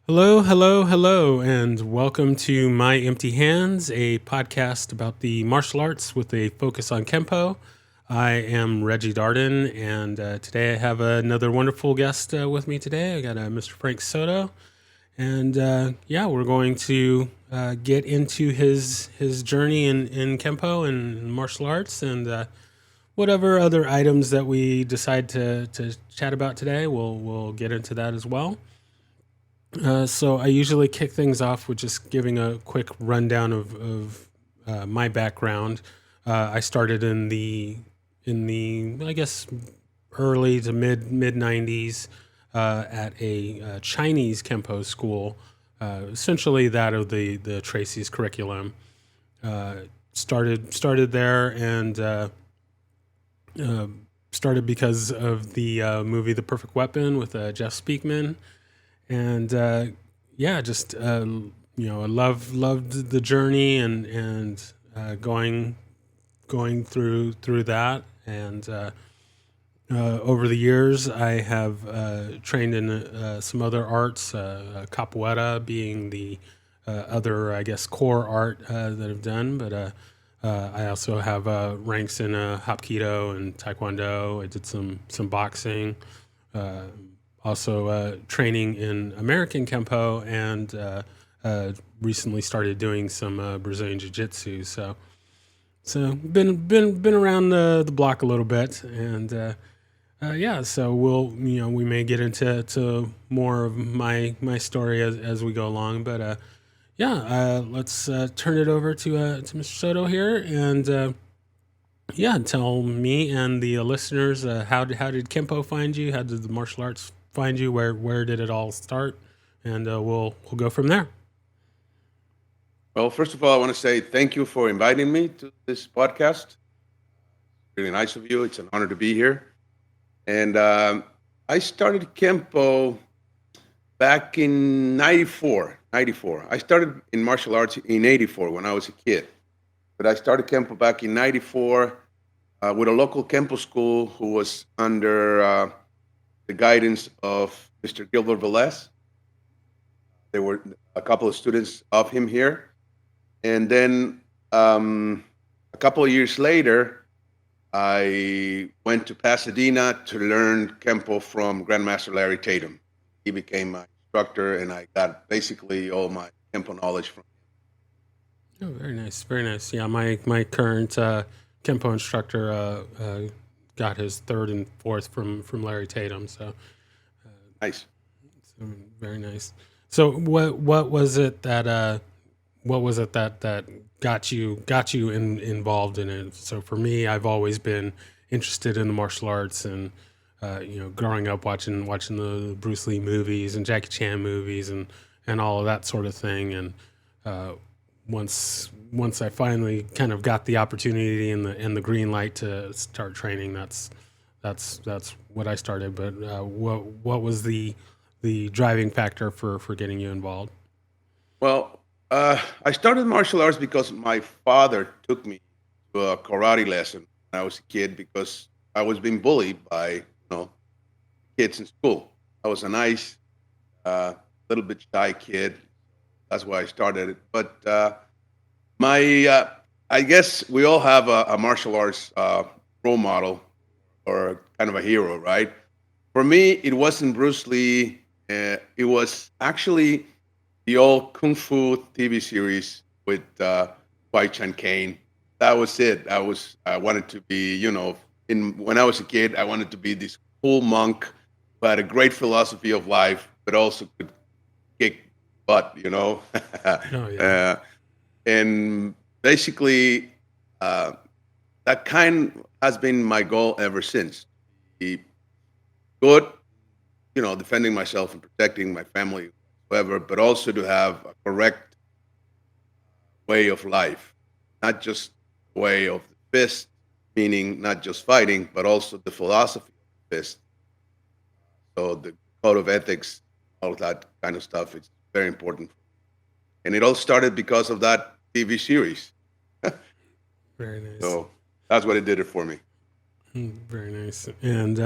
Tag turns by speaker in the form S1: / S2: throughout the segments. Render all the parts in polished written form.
S1: Hello, hello, hello, and welcome to My Empty Hands, a podcast about the martial arts with a focus on Kempo. I am Reggie Darden, and today I have another wonderful guest with me today. I got Mr. Frank Soto, and we're going to get into his journey in Kempo and martial arts, and whatever other items that we decide to chat about today, we'll get into that as well. So I usually kick things off with just giving a quick rundown of my background. I started in the I guess early to mid '90s at a Chinese Kenpo school, essentially that of the Tracy's curriculum. Started there and started because of the movie The Perfect Weapon with Jeff Speakman, and just I loved the journey and going through that, and over the years I have trained in some other arts, capoeira being the other, I guess, core art that I've done, but I also have ranks in hapkido and taekwondo. I did some boxing. Uh, Also training in American Kempo, and recently started doing some Brazilian Jiu Jitsu. So been around the block a little bit, and so we may get into more of my story as we go along, but let's turn it over to Mr. Soto here, and tell me and the listeners, how did Kempo find you? How did the martial arts find you? Where did it all start? And we'll go from there.
S2: Well, first of all, I want to say thank you for inviting me to this podcast. Really nice of you. It's an honor to be here. And I started Kempo back in 94. 94. I started in martial arts in 84 when I was a kid. But I started Kempo back in 94 with a local Kempo school who was under the guidance of Mr. Gilbert Velez. There were a couple of students of him here. And then a couple of years later, I went to Pasadena to learn Kempo from Grandmaster Larry Tatum. He became my instructor, and I got basically all my Kempo knowledge from
S1: Oh, very nice, very nice. Yeah, my current Kempo instructor got his third and fourth from Larry Tatum.
S2: him. Nice.
S1: So very nice. So what was it that that got you involved in it? So for me, I've always been interested in the martial arts, and growing up watching the Bruce Lee movies and Jackie Chan movies and all of that sort of thing. And uh, once I finally kind of got the opportunity and the green light to start training, that's what I started. But what was the driving factor for getting you involved?
S2: Well, I started martial arts because my father took me to a karate lesson when I was a kid because I was being bullied by kids in school. I was a nice, little bit shy kid. That's why I started it. But my, I guess we all have a martial arts role model or kind of a hero, right? For me, it wasn't Bruce Lee. It was actually the old Kung Fu TV series with Bai Chan Kane. That was it. I wanted to be, in when I was a kid, I wanted to be this cool monk who had a great philosophy of life, but also could kick butt.
S1: Oh yeah.
S2: uh, and basically, uh, that kind has been my goal ever since. Be good, defending myself and protecting my family, whatever, but also to have a correct way of life, not just way of the fist, meaning not just fighting, but also the philosophy of the fist. So the code of ethics, all of that kind of stuff, it's very important. And it all started because of that TV series.
S1: Very nice.
S2: So that's what it did it for me.
S1: Very nice. And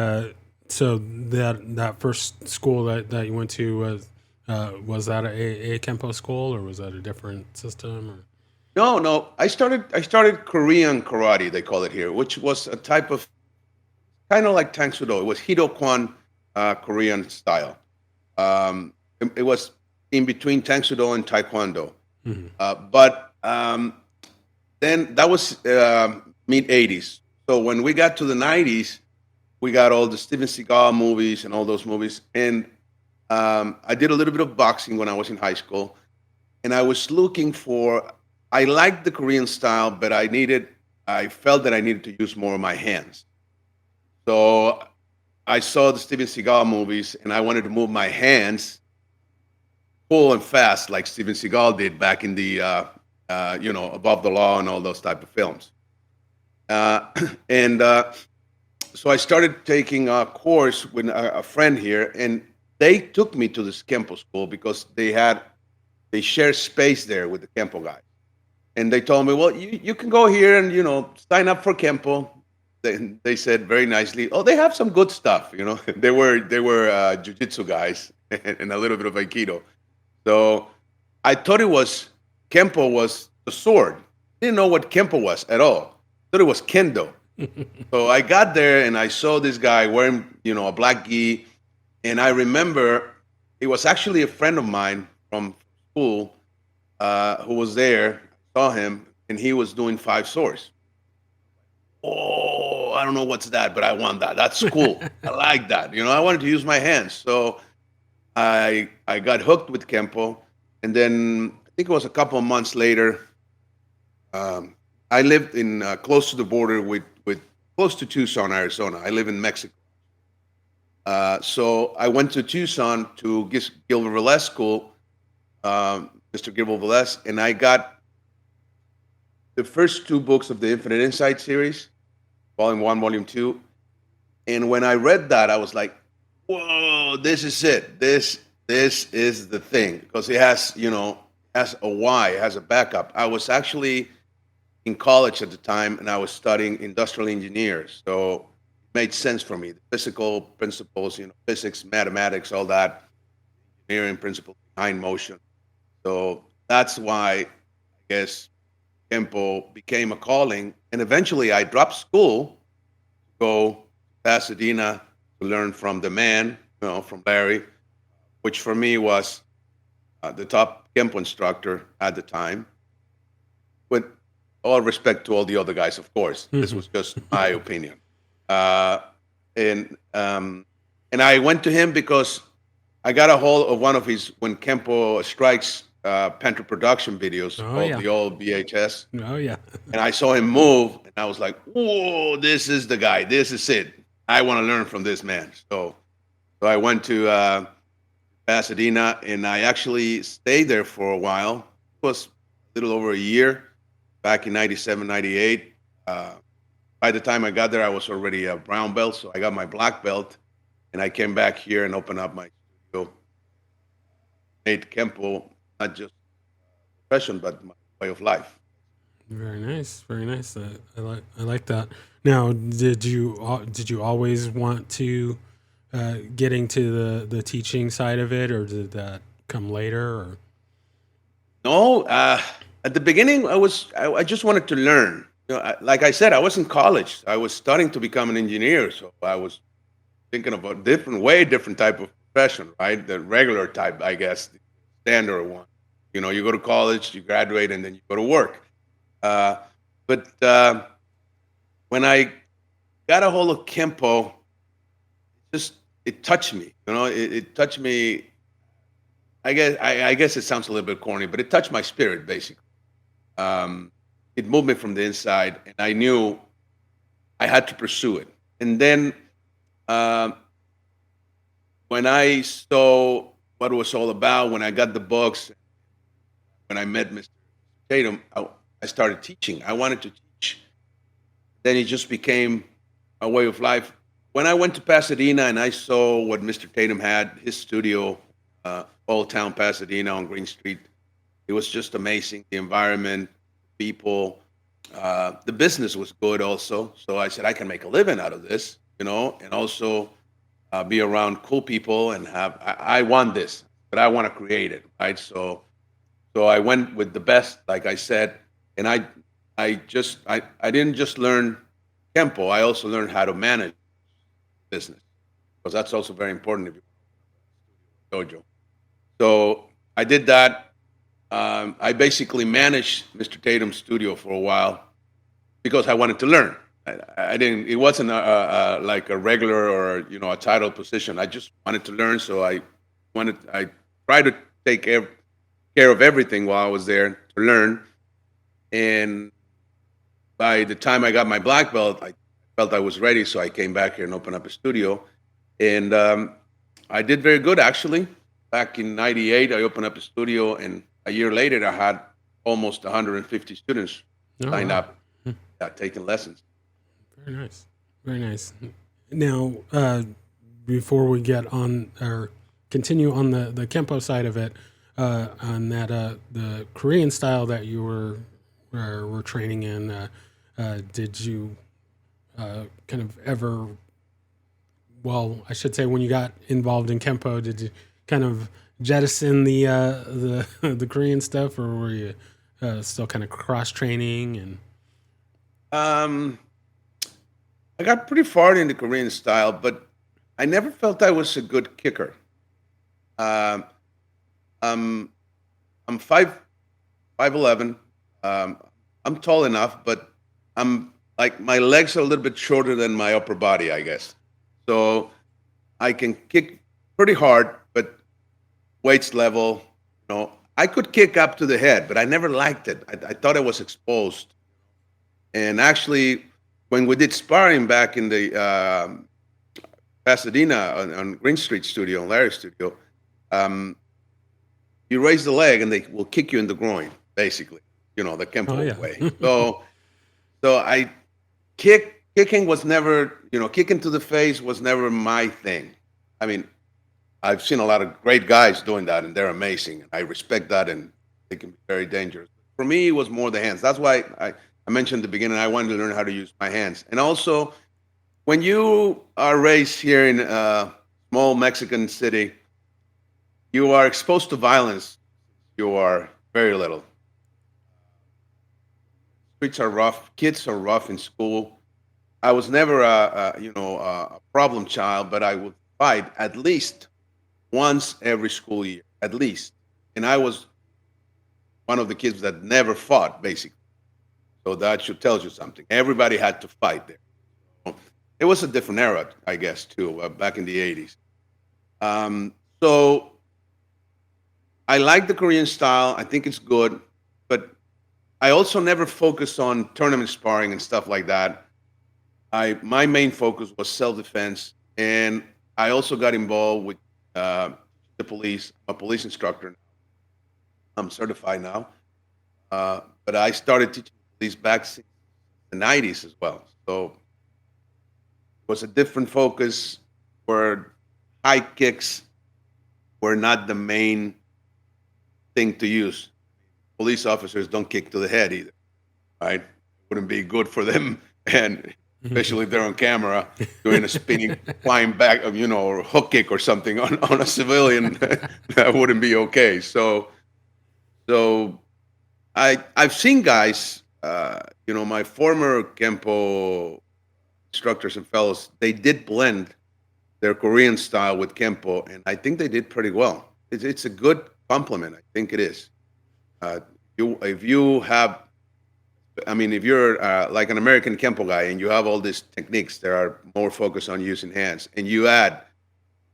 S1: so that first school that you went to was Was that a Kempo school, or was that a different system? Or?
S2: No, no. I started Korean karate, they call it here, which was a type of kind of like Tang Sudo. It was Hidokwan Korean style. It was in between Tang Sudo and Taekwondo.
S1: Mhm.
S2: But then that was mid '80s. So when we got to the '90s, we got all the Steven Seagal movies and all those movies. And I did a little bit of boxing when I was in high school, and I was looking for. I liked the Korean style, but I felt that I needed to use more of my hands. So I saw the Steven Seagal movies, and I wanted to move my hands full and fast, like Steven Seagal did back in the Above the Law and all those type of films. Uh, and So I started taking a course with a friend here, and they took me to this Kempo school because they share space there with the Kempo guys. And they told me, well, you can go here and sign up for Kempo. They said very nicely, oh, they have some good stuff. They were jujitsu guys and a little bit of aikido. So I thought it was Kempo was the sword. Didn't know what Kempo was at all. Thought it was kendo. So I got there and I saw this guy wearing, a black gi, and I remember it was actually a friend of mine from school who was there. I saw him, and he was doing five swords. Oh, I don't know what's that, but I want that. That's cool. I like that. I wanted to use my hands, so I got hooked with Kempo, and then I think it was a couple of months later. Um, I lived in close to the border with close to Tucson, Arizona. I live in Mexico. So I went to Tucson to Gilbert Velez School, Mr. Gilbert Velez, and I got the first two books of the Infinite Insight series, Volume 1, Volume 2. And when I read that, I was like, whoa, this is it. This is the thing. Because it has a why, it has a backup. I was actually in college at the time, and I was studying industrial engineers. So it made sense for me. The physical principles, physics, mathematics, all that, engineering principles behind motion. So that's why I guess Kempo became a calling. And eventually I dropped school to go to Pasadena to learn from the man, from Larry, which for me was the top Kempo instructor at the time. With all respect to all the other guys, of course, this was just my opinion. Uh, and and I went to him because I got a hold of one of his when Kempo strikes Panther production videos
S1: Oh
S2: called
S1: yeah.
S2: the old VHS,
S1: Oh yeah.
S2: and I saw him move, and I was like, "Whoa, this is the guy. This is it. I want to learn from this man." So I went to Pasadena, and I actually stayed there for a while. It was a little over a year back in 97, 98. By the time I got there, I was already a brown belt, so I got my black belt, and I came back here and opened up my studio, made Kempo not just a profession, but my way of life.
S1: Very nice. Very nice. I like that. Now, did you always want to get into the teaching side of it, or did that come later? Or
S2: No, at the beginning, I just wanted to learn. Like I said, I was in college. I was studying to become an engineer, so I was thinking about way different type of profession, right? The regular type, I guess, the standard one. You go to college, you graduate, and then you go to work. Uh, but when I got a hold of Kempo, just it touched me. It touched me. I guess it sounds a little bit corny, but it touched my spirit basically. It moved me from the inside, and I knew I had to pursue it. And then um, when I saw what it was all about, when I got the books, when I met Mr. Tatum, I started teaching. I wanted to teach. Then it just became a way of life. When I went to Pasadena and I saw what Mr. Tatum had, his studio, Old Town Pasadena on Green Street, it was just amazing. The environment, people, the business was good also. So I said, I can make a living out of this, and also be around cool people and I want this. but I want to create it, right? So I went with the best, like I said, and I didn't just learn Kempo. I also learned how to manage business because that's also very important if you dojo. So I did that. I basically managed Mr. Tatum's studio for a while because I wanted to learn. I didn't. It wasn't like a regular or a title position. I just wanted to learn. So I tried to take care of everything while I was there to learn. And by the time I got my black belt, I felt I was ready. So I came back here and opened up a studio, and I did very good actually. Back in '98, I opened up a studio, and a year later, I had almost 150 students
S1: Oh,
S2: lined
S1: wow.
S2: up, taking lessons.
S1: Very nice. Very nice. Now, before we get on or continue on the Kempo side of it, on that the Korean style that you were training in, did you kind of ever? Well, I should say when you got involved in Kempo, did you kind of jettison the the Korean stuff, or were you still kind of cross training and?
S2: Um, I got pretty far in the Korean style, but I never felt I was a good kicker. Um, I'm I'm 5'11". Um, I'm tall enough, but I'm like my legs are a little bit shorter than my upper body, I guess. So I can kick pretty hard, but weights level, I could kick up to the head, but I never liked it. I thought it was exposed. And actually, when we did sparring back in the Pasadena on Green Street studio, on Larry's studio, um, you raise the leg and they will kick you in the groin, basically, the
S1: Oh
S2: Kempo
S1: yeah.
S2: way. So kicking was never, kicking to the face was never my thing. I mean, I've seen a lot of great guys doing that, and they're amazing. I respect that, and they can be very dangerous. For me, it was more the hands. That's why I mentioned at the beginning I wanted to learn how to use my hands. And also, when you are raised here in a small Mexican city, you are exposed to violence. You are very little. Streets are rough. Kids are rough in school. I was never a problem child, but I would fight at least once every school year, at least. And I was one of the kids that never fought, basically. So that should tell you something. Everybody had to fight there. It was a different era, I guess, too, back in the '80s. So I like the Korean style. I think it's good, but I also never focused on tournament sparring and stuff like that. My main focus was self defense, and I also got involved with uh, the police. I'm a police instructor. I'm certified now, but I started teaching police back in the '90s as well. So it was a different focus where high kicks were not the main thing to use. Police officers don't kick to the head either, right? Wouldn't be good for them, and especially if they're on camera doing a spinning, flying back, or hook kick or something on a civilian, that wouldn't be okay. So I've seen guys, my former Kempo instructors and fellows, they did blend their Korean style with Kempo, and I think they did pretty well. It's a good compliment. I think it is. If you have, I mean, if you're like an American Kempo guy and you have all these techniques that are more focused on using hands, and you add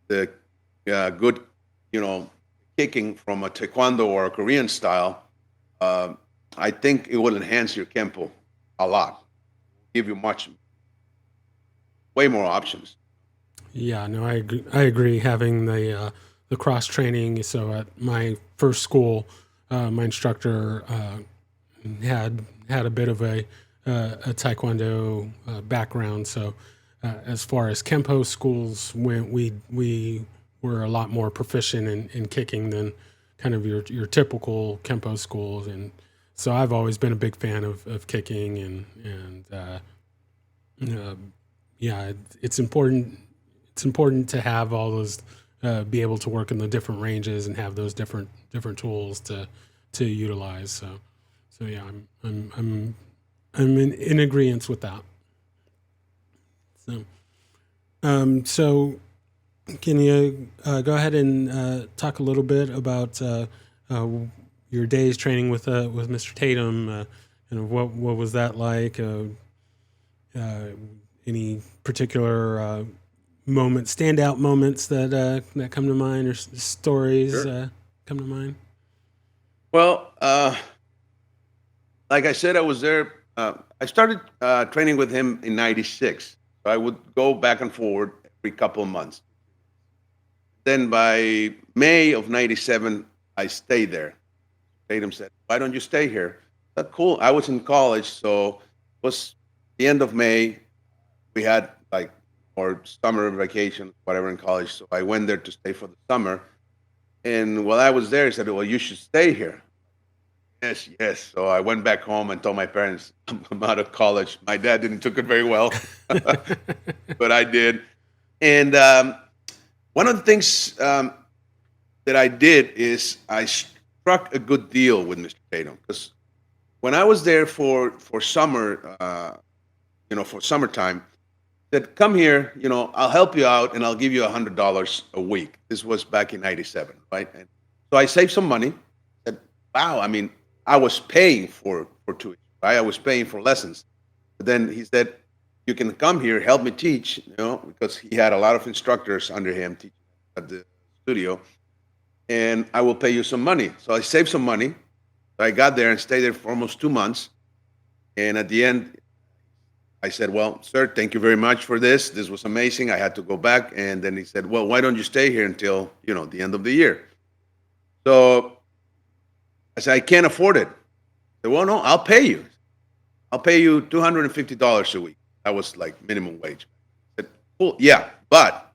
S2: the good, you know, kicking from a Taekwondo or a Korean style, uh, I think it will enhance your Kempo a lot, give you way more options.
S1: Yeah, no, I agree. I agree. Having the cross training. So at my first school, my instructor had a bit of a taekwondo background. So as far as kempo schools went, we were a lot more proficient in kicking than kind of your typical kempo schools. And so I've always been a big fan of kicking and yeah, it's important. It's important to have all be able to work in the different ranges and have those different tools to utilize. So yeah, I'm in agreement with that. So can you go ahead and talk a little bit about your days training with Mr. Tatum? And what was that like? Any particular standout moments that come to mind, or stories
S2: Sure.
S1: come to mind?
S2: Well, like I said, I was there. I started training with him in '96. So I would go back and forward every couple of months. Then by May of '97, I stayed there. Tatum said, "Why don't you stay here?" I said, cool. I was in college, so it was the end of May. We had like or summer vacation, whatever, in college. So I went there to stay for the summer. And while I was there, he said, "Well, you should stay here." Yes, yes. So I went back home and told my parents, I'm out of college. My dad didn't took it very well, but I did. And one of the things that I did is I struck a good deal with Mr. Tatum because when I was there for summer, for summertime, said, "Come here, I'll help you out and I'll give you $100 a week." This was back in '97, right? And so I saved some money. Said, "Wow, I mean, I was paying for tuition, right? I was paying for lessons." But then he said, "You can come here, help me teach," because he had a lot of instructors under him teaching at the studio, and I will pay you some money. So I saved some money. So I got there and stayed there for almost 2 months. And at the end, I said, "Well, sir, thank you very much for this. This was amazing. I had to go back." And then he said, "Well, why don't you stay here until, the end of the year?" So I said, "I can't afford it." He said, "Well, no, I'll pay you. I'll pay you $250 a week." That was like minimum wage. I said, "Cool, yeah, but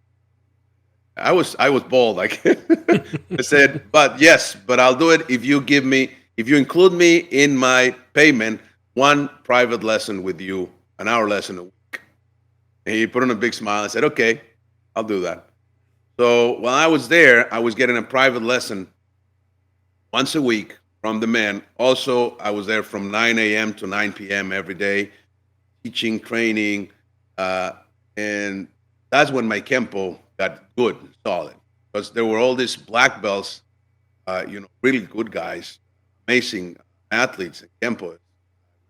S2: I was bold. Like I said, "But yes, but I'll do it if you include me in my payment, one private lesson with you, an hour lesson a week." And he put on a big smile and said, "Okay, I'll do that." So while I was there, I was getting a private lesson once a week from the man. Also, I was there from 9 a.m. to 9 p.m. every day, teaching, training, uh, and that's when my Kempo got good and solid because there were all these black belts, really good guys, amazing athletes in Kempo.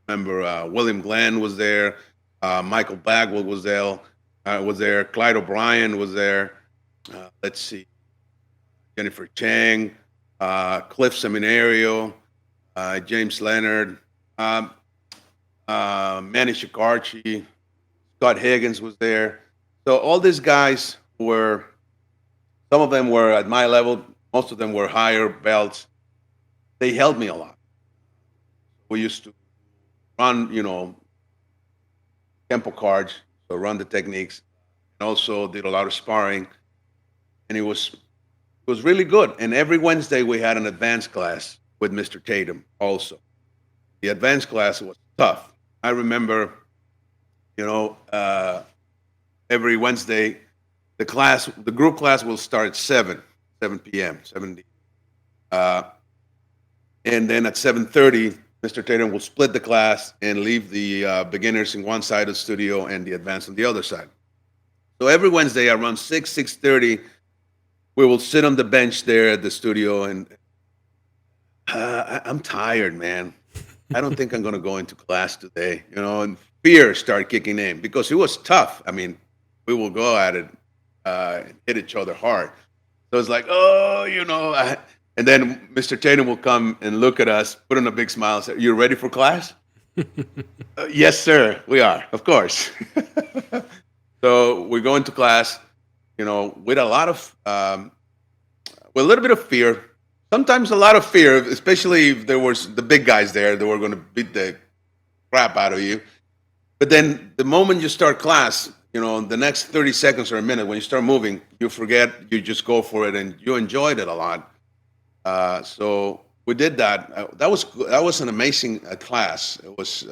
S2: Remember, William Glenn was there, Michael Bagwell was there, Clyde O'Brien was there. Let's see, Jennifer Chang, Cliff Seminario, James Leonard, um, Manny Shikarchi, Scott Higgins was there. So all these guys were, some of them were at my level, most of them were higher belts. They helped me a lot. We used to run, tempo cards, so run the techniques, and also did a lot of sparring, and it was really good. And every Wednesday we had an advanced class with Mr. Tatum. Also, the advanced class was tough. I remember, you know, uh, every Wednesday the group class will start at 7 p.m. 7. Uh, and then at 7:30, Mr. Tatum will split the class and leave the beginners in one side of the studio and the advanced on the other side. So every Wednesday around 6:30, we will sit on the bench there at the studio, and I'm tired, man. I don't think I'm going to go into class today, and fear start kicking in because it was tough. I mean, we will go at it and hit each other hard. So it's like, oh, and then Mr. Tatum will come and look at us, put on a big smile, and say, "You ready for class?" Yes, sir, we are, of course. So we go into class, with a lot of, with a little bit of fear. Sometimes a lot of fear, especially if there was the big guys there that were going to beat the crap out of you. But then the moment you start class, the next 30 seconds or a minute, when you start moving, you forget, you just go for it, and you enjoyed it a lot. So we did that. That was an amazing class. It was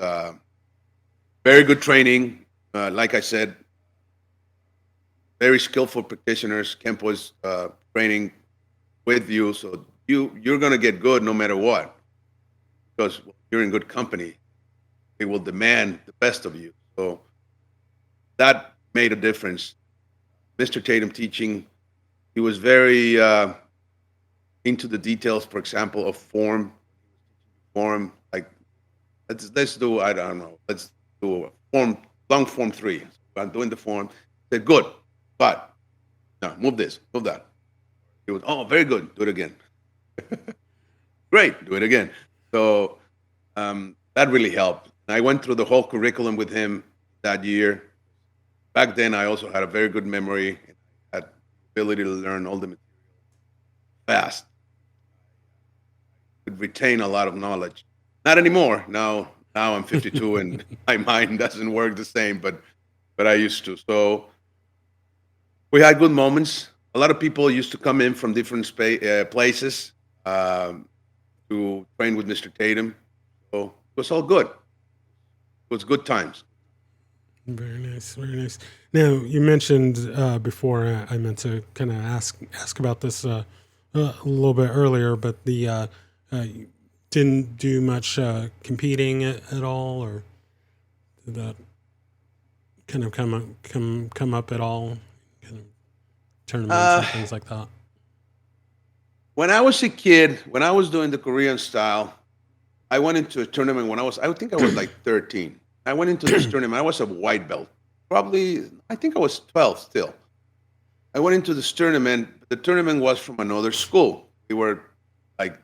S2: very good training. Like I said, very skillful practitioners. Kempo is training with you, so you're going to get good no matter what, because you're in good company. They will demand the best of you. So that made a difference. Mr. Tatum teaching, he was very into the details, for example, of form, like let's do, I don't know, let's do a form, long form 3. So I'm doing the form. I said, good, but no, move this, move that. He was, oh, very good, do it again. Great, do it again. So that really helped. And I went through the whole curriculum with him that year. Back then, I also had a very good memory and had the ability to learn all the material fast. Could retain a lot of knowledge. Not anymore. Now I'm 52 and my mind doesn't work the same, but I used to. So we had good moments. A lot of people used to come in from different places to train with Mr. Tatum. So it was all good. It was good times.
S1: Very nice, very nice. Now you mentioned before. I meant to kind of ask about this a little bit earlier, but you didn't do much competing at all, or did that kind of come up at all? Kind of tournaments and things like that.
S2: When I was a kid, when I was doing the Korean style, I went into a tournament when I think I was like 13. I went into this tournament. I was a white belt. Probably, I think I was 12 still. I went into this tournament. The tournament was from another school. We were like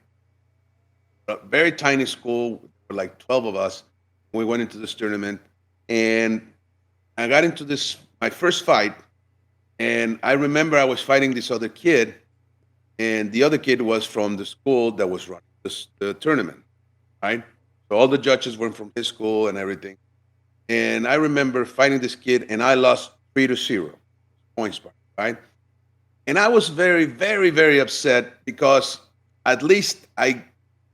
S2: a very tiny school. There were like 12 of us. We went into this tournament. And I got into my first fight. And I remember I was fighting this other kid. And the other kid was from the school that was running the tournament, right? So all the judges were from his school and everything. And I remember fighting this kid, and I lost 3-0 points, right? And I was very, very, very upset because at least I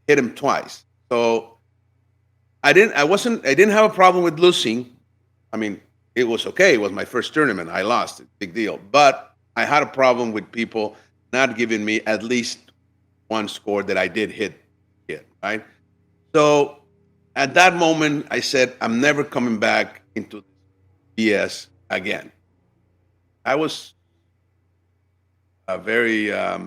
S2: hit him twice. So I didn't have a problem with losing. I mean, it was okay. It was my first tournament. I lost. It's a big deal. But I had a problem with people not giving me at least one score that I did hit, right? So at that moment, I said, I'm never coming back into BS again. I was a very, what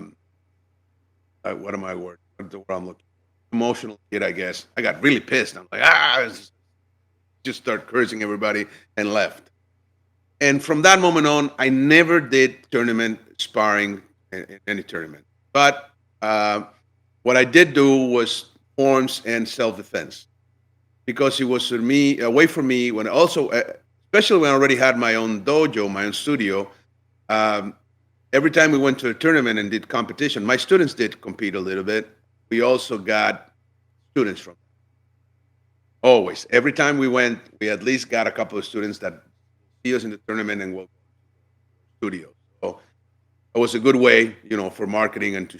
S2: am I word? What's the word I'm looking for? Emotional kid, I guess. I got really pissed. I'm like, just start cursing everybody and left. And from that moment on, I never did tournament sparring in any tournament. But what I did do was forms and self-defense, because it was away from me when also, especially when I already had my own dojo, my own studio. Every time we went to a tournament and did competition, my students did compete a little bit. We also got students from always. Every time we went, we at least got a couple of students that see us in the tournament and will go to the studio. So it was a good way, for marketing and to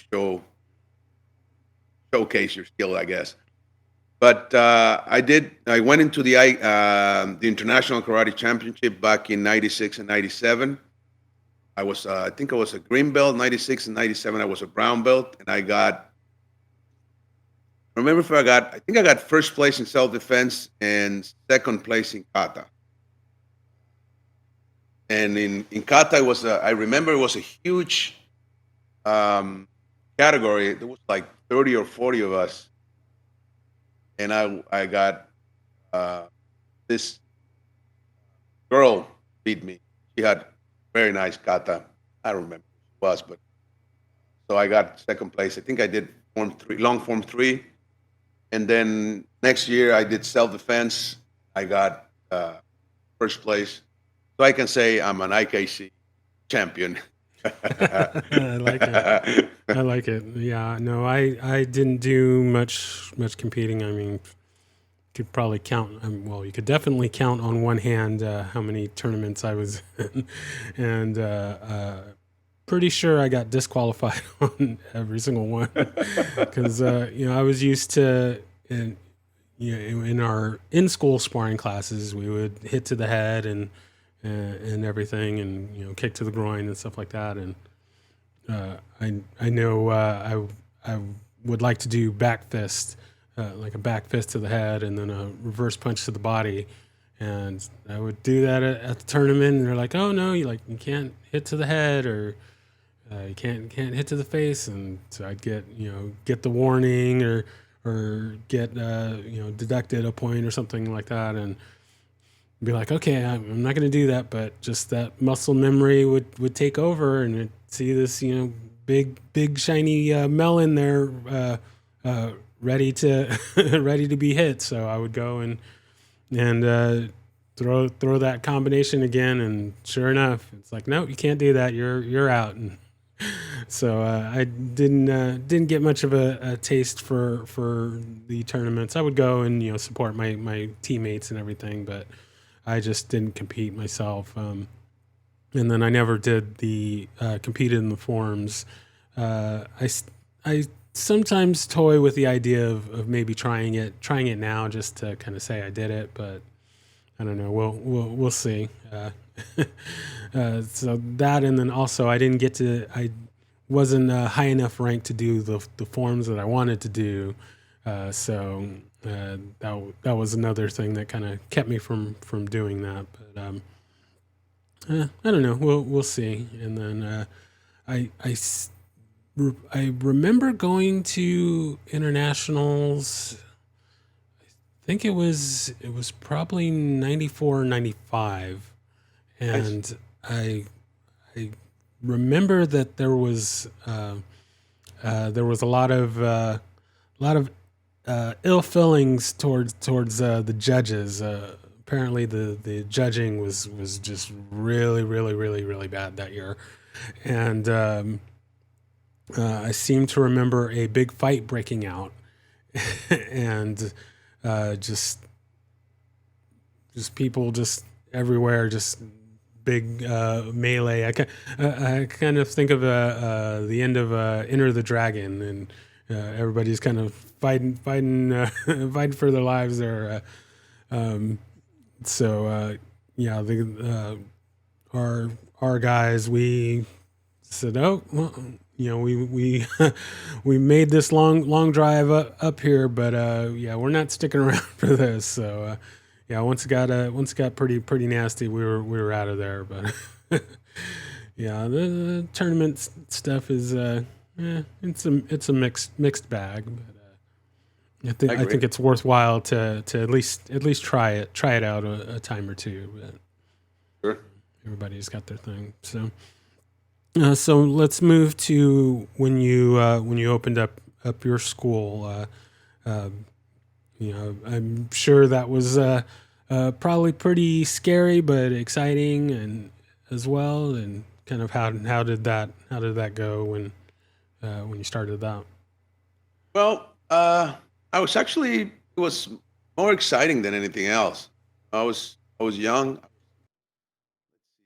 S2: showcase your skill, I guess. But I went into the International Karate Championship back in 96 and 97. I think I was a green belt, 96 and 97. I was a brown belt, and I think I got first place in self-defense and second place in kata. And in kata, I remember it was a huge category. There was like 30 or 40 of us. And I got this girl beat me. She had very nice kata. I don't remember who it was, but so I got second place. I think I did long form 3. And then next year I did self-defense. I got first place. So I can say I'm an IKC champion.
S1: I like it. I like it. Yeah. No, I didn't do much competing. I mean, you could probably count. Well, you could definitely count on one hand how many tournaments I was in, and pretty sure I got disqualified on every single one because I was used to in our in-school sparring classes we would hit to the head and and everything, and kick to the groin and stuff like that. And I know I would like to do back fist, like a back fist to the head, and then a reverse punch to the body. And I would do that at the tournament, and they're like, "Oh no, you can't hit to the head, or you can't hit to the face." And so I'd get the warning, or get deducted a point or something like that, and be like, okay, I'm not going to do that, but just that muscle memory would take over, and I'd see this big shiny melon there, ready to ready to be hit. So I would go and throw that combination again, and sure enough, it's like, no, you can't do that. You're out. And so I didn't get much of a taste for the tournaments. I would go and support my teammates and everything, but I just didn't compete myself. And then I never did the competed in the forums. I sometimes toy with the idea of maybe trying it now, just to kind of say I did it, but I don't know. We'll see. So that, and then also I wasn't high enough rank to do the forms that I wanted to do. So that was another thing that kind of kept me from doing that. But I don't know. We'll see. And then I remember going to internationals. I think it was probably 94 or 95,
S2: Nice.
S1: and I remember that there was a lot of ill feelings towards the judges. Apparently, the judging was just really, really, really, really bad that year, and I seem to remember a big fight breaking out, and just people just everywhere, just big melee. I kind of think of the end of Enter the Dragon, and everybody's kind of fighting fighting for their lives there. So yeah, our guys, we said, oh, well, we we made this long drive up here, but yeah, we're not sticking around for this. So yeah, once it got pretty nasty, we were out of there. But yeah, the tournament stuff is it's a mixed bag. But
S2: I
S1: I
S2: agree.
S1: think it's worthwhile to at least try it out a time or two. But
S2: Sure.
S1: everybody's got their thing. So let's move to when you opened up your school. I'm sure that was probably pretty scary, but exciting and as well. And kind of how did that go when you started that?
S2: Well, I was actually it was more exciting than anything else. I was young.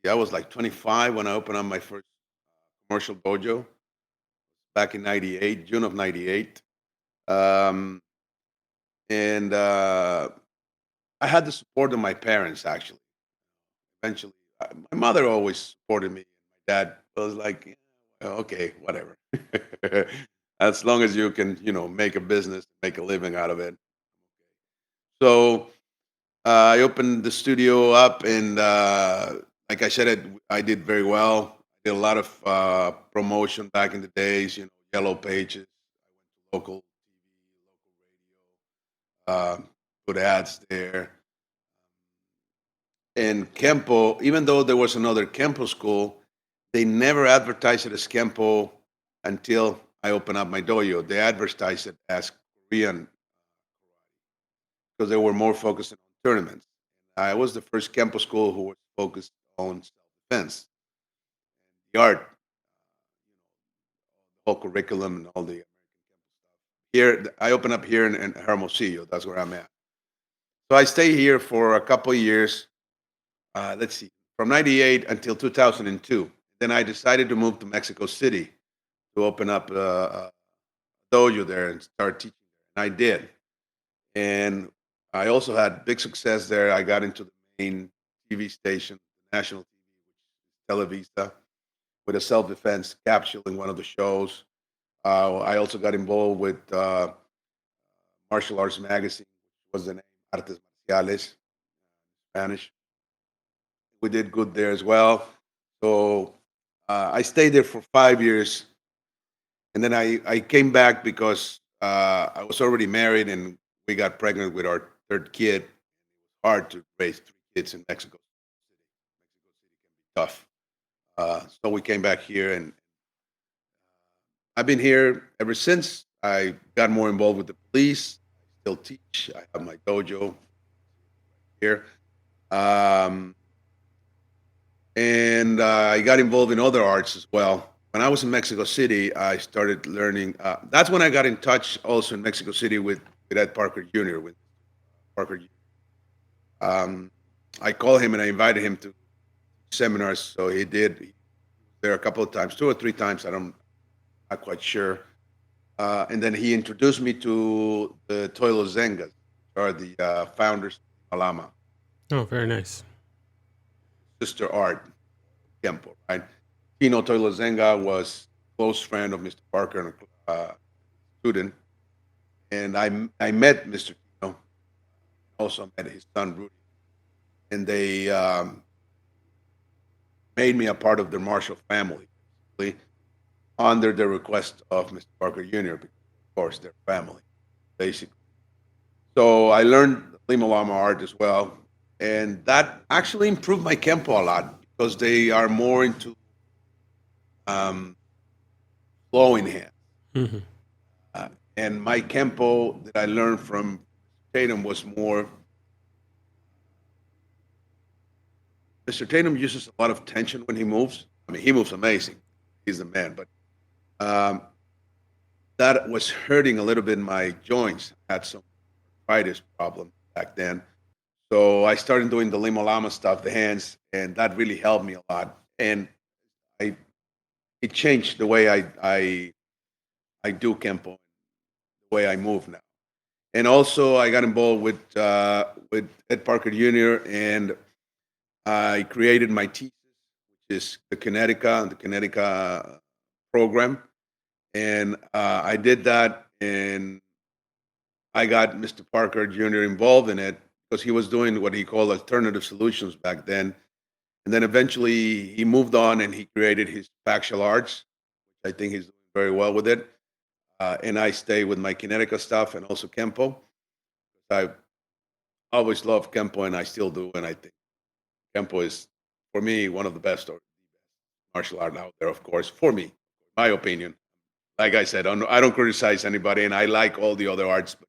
S2: I was like 25 when I opened up my first commercial dojo back in '98, June of '98. Um, and I had the support of my parents, actually. Eventually, my mother always supported me. My dad was like, "Yeah, well, okay, whatever. As long as you can, make a business, make a living out of it." So I opened the studio up, and like I said, I did very well. Did a lot of promotion back in the days, Yellow Pages, local TV, put ads there. And Kempo, even though there was another Kempo school, they never advertised it as Kempo until I opened up my dojo. They advertised it as Korean because they were more focused on tournaments. I was the first Kempo school who was focused on self-defense, the art, the whole curriculum, and all the here. I opened up here in Hermosillo. That's where I'm at. So I stayed here for a couple of years. Let's see, from '98 until 2002. Then I decided to move to Mexico City to open up a dojo there and start teaching. And I did, and I also had big success there. I got into the main TV station, national TV, which is Televisa, with a self-defense capsule in one of the shows. I also got involved with Martial Arts Magazine, which was the name Artes Marciales, Spanish. We did good there as well. So I stayed there for 5 years, and then I came back because I was already married and we got pregnant with our third kid. Hard to raise three kids in Mexico City. Mexico City can be tough. So we came back here, and I've been here ever since. I got more involved with the police. I still teach. I have my dojo here. Um, and I got involved in other arts as well. When I was in Mexico City, I started learning. That's when I got in touch also in Mexico City with Ed Parker Jr., with Parker Jr. Um, I called him and I invited him to seminars. So he did. He was there a couple of times, two or three times. Not quite sure. And then he introduced me to the Toilo Zengas, or the founders of Alama,
S1: Oh, very nice.
S2: sister art, Kempo, right? Tino Toilo Zenga was a close friend of Mr. Parker and a student. And I met Mr. Tino, also met his son, Rudy. And they made me a part of their martial family, basically, under the request of Mr. Parker Jr., because, of course, they're family, basically. So I learned Lima Lama art as well. And that actually improved my Kempo a lot because they are more into um, flowing hands.
S1: Hmm.
S2: Uh, and my Kempo that I learned from Tatum was more. Mr. Tatum uses a lot of tension when he moves. I mean, he moves amazing. He's the man. But um, that was hurting a little bit my joints. I had some arthritis problem back then. So I started doing the Lima Lama stuff, the hands, and that really helped me a lot. And I it changed the way I do Kempo, the way I move now. And also I got involved with Ed Parker Jr. and I created my thesis, which is the Kinetica program. And I did that, and I got Mr. Parker Jr. involved in it because he was doing what he called alternative solutions back then. And then eventually he moved on and he created his factual arts, which I think he's doing very well with it. And I stay with my Kinetica stuff and also Kempo. I always loved Kempo and I still do. And I think Kempo is, for me, one of the best or the best martial art out there, of course, for me, my opinion. Like I said, I don't criticize anybody and I like all the other arts, but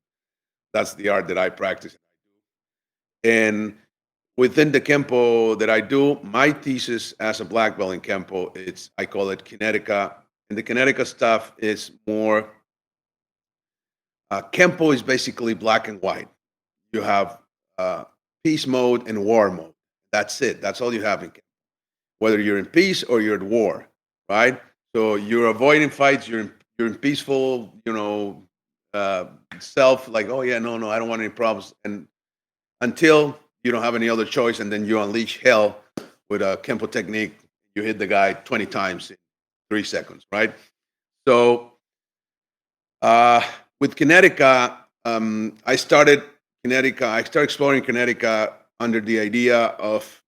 S2: that's the art that I practice. And within the Kempo that I do, my thesis as a black belt in Kempo, I call it Kinetica. And the Kinetica stuff is more, Kempo is basically black and white. You have uh, peace mode and war mode. That's it. That's all you have in Kempo. Whether you're in peace or you're at war, right? So you're avoiding fights. You're in peaceful, uh, self. Like, oh yeah, no, I don't want any problems. And until you don't have any other choice, and then you unleash hell with a Kempo technique. You hit the guy 20 times in 3 seconds, right? So uh, with Kinetica, I started exploring Kinetica under the idea of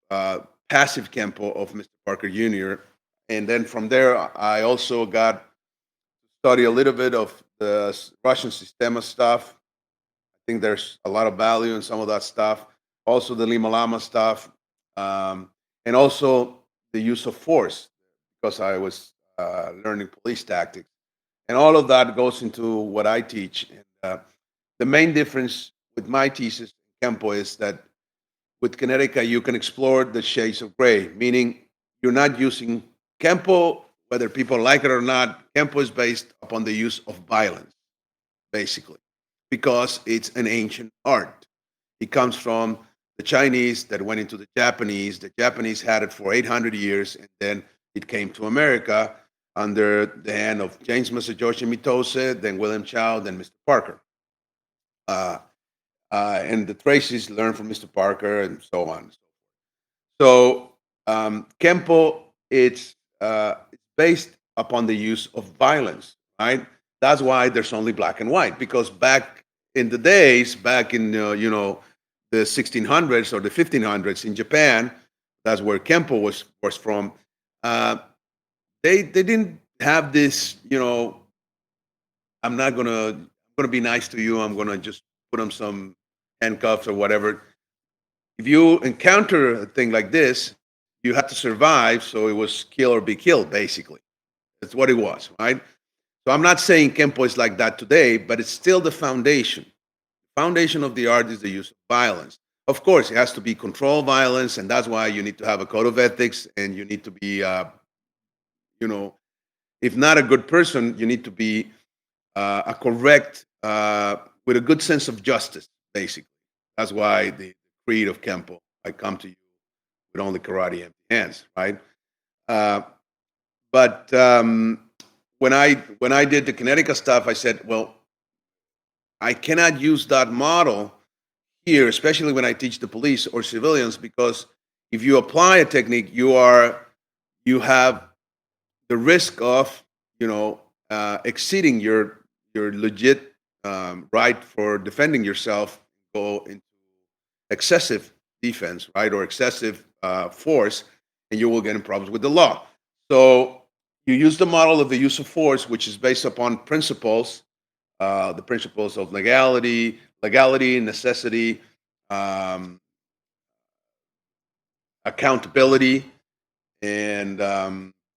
S2: passive Kempo of Mr. Parker Jr. And then from there, I also got to study a little bit of the Russian Sistema stuff. I think there's a lot of value in some of that stuff. Also the Lima Lama stuff, and also the use of force, because I was learning police tactics, and all of that goes into what I teach. And the main difference with my thesis in Kempo is that with Kinetica you can explore the shades of gray, meaning you're not using Kempo, whether people like it or not. Kempo is based upon the use of violence, basically, because it's an ancient art. It comes from the Chinese that went into the Japanese. The Japanese had it for 800 years, and then it came to America under the hand of James Masayoshi Mitose, then William Chow, then Mr. Parker. Uh, and the Tracy's learned from Mr. Parker, and so on. So Kempo, it's based upon the use of violence, right? That's why there's only black and white, because back in the days, back in the 1600s or the 1500s in Japan, that's where Kempo was from. Uh, they didn't have this, I'm gonna be nice to you. I'm gonna just put on some handcuffs or whatever. If you encounter a thing like this, you had to survive. So it was kill or be killed, basically. That's what it was, right? So I'm not saying Kempo is like that today, but it's still the foundation. Foundation of the art is the use of violence. Of course, it has to be controlled violence, and that's why you need to have a code of ethics, and you need to be, you know, if not a good person, you need to be a correct, with a good sense of justice, basically. That's why the creed of Kempo, I come to you with only karate empty hands, right? Uh, but when I did the Kinetica stuff, I said, well, I cannot use that model here, especially when I teach the police or civilians, because if you apply a technique, you have the risk of exceeding your legit right for defending yourself, go into excessive defense, right, or excessive force, and you will get in problems with the law. So you use the model of the use of force, which is based upon principles, the principles of legality, necessity, um, accountability, and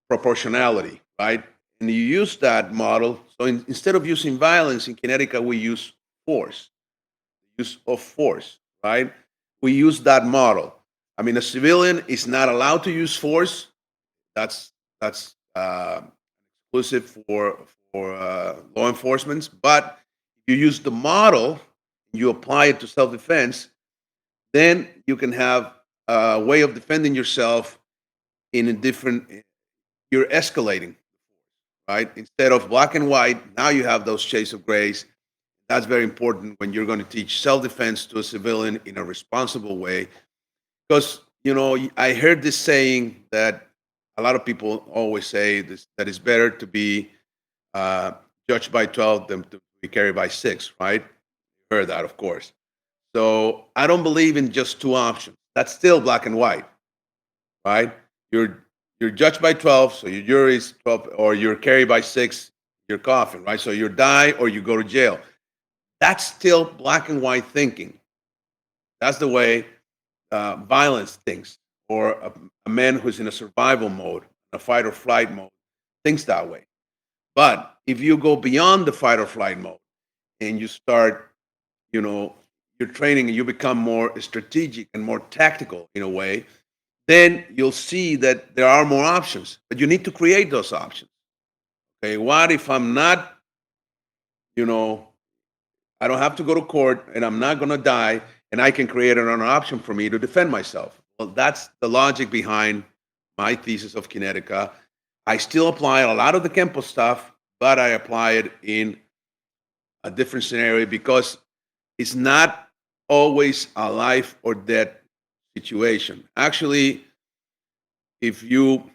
S2: proportionality, right? And you use that model. So instead of using violence in Kinetica, we use force, use of force, right? We use that model. I mean, a civilian is not allowed to use force. That's exclusive for law enforcement. But if you use the model, you apply it to self defense, then you can have a way of defending yourself in a different. You're escalating, right? Instead of black and white, now you have those shades of grays. That's very important when you're going to teach self defense to a civilian in a responsible way. Because, I heard this saying that a lot of people always say this, that it's better to be uh, judged by 12 than to be carried by 6, right? You heard that, of course. So I don't believe in just two options. That's still black and white, right? You're you're judged by 12, so your jury is 12, or you're carried by 6, you're coffin, right? So you die or you go to jail. That's still black and white thinking. That's the way violence thinks, or a man who's in a survival mode, a fight or flight mode, thinks that way. But if you go beyond the fight or flight mode and you start, you know, your training and you become more strategic and more tactical in a way, then you'll see that there are more options. But you need to create those options. Okay, what if I'm not, you know, I don't have to go to court and I'm not going to die and I can create another option for me to defend myself? Well, that's the logic behind my thesis of Kinetica. I still apply a lot of the Kempo stuff, but I apply it in a different scenario because it's not always a life or death situation. Actually, if you